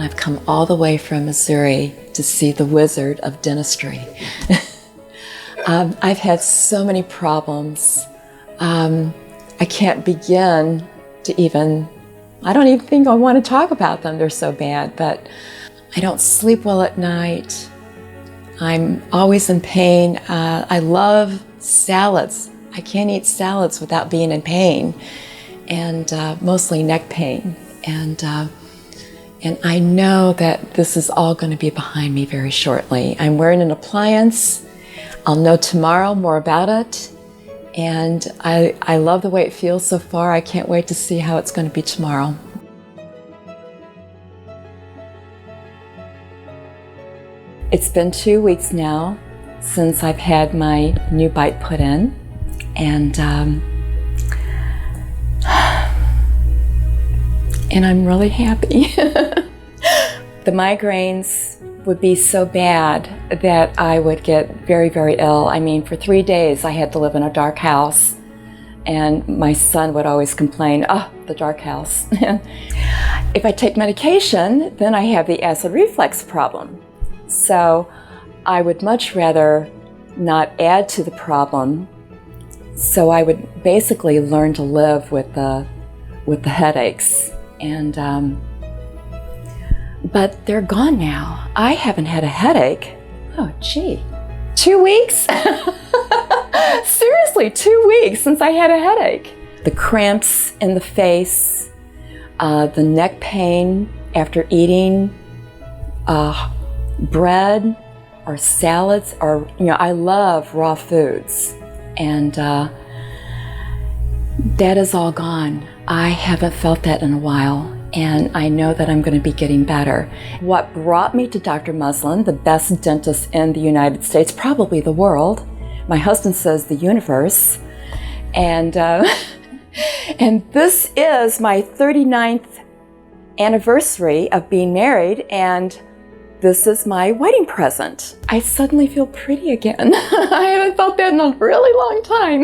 I've come all the way from Missouri to see the wizard of dentistry. I've had so many problems. I can't begin to I don't even think I want to talk about them. They're so bad, but I don't sleep well at night. I'm always in pain. I love salads. I can't eat salads without being in pain, and mostly neck pain. And I know that this is all going to be behind me very shortly. I'm wearing an appliance. I'll know tomorrow more about it. And I love the way it feels so far. I can't wait to see how it's going to be tomorrow. It's been 2 weeks now since I've had my new bite put in. And I'm really happy. The migraines would be so bad that I would get very, very ill. I mean, for 3 days I had to live in a dark house, and my son would always complain, "Oh, the dark house." If I take medication, then I have the acid reflux problem. So I would much rather not add to the problem. So I would basically learn to live with the headaches. And but they're gone now. I haven't had a headache. Oh, gee, 2 weeks? Seriously, 2 weeks since I had a headache. The cramps in the face, the neck pain after eating bread or salads, or, I love raw foods. And that is all gone. I haven't felt that in a while. And I know that I'm going to be getting better. What brought me to Dr. Muslin, the best dentist in the United States, probably the world, my husband says the universe, and and this is my 39th anniversary of being married, and this is my wedding present. I suddenly feel pretty again. I haven't felt that in a really long time.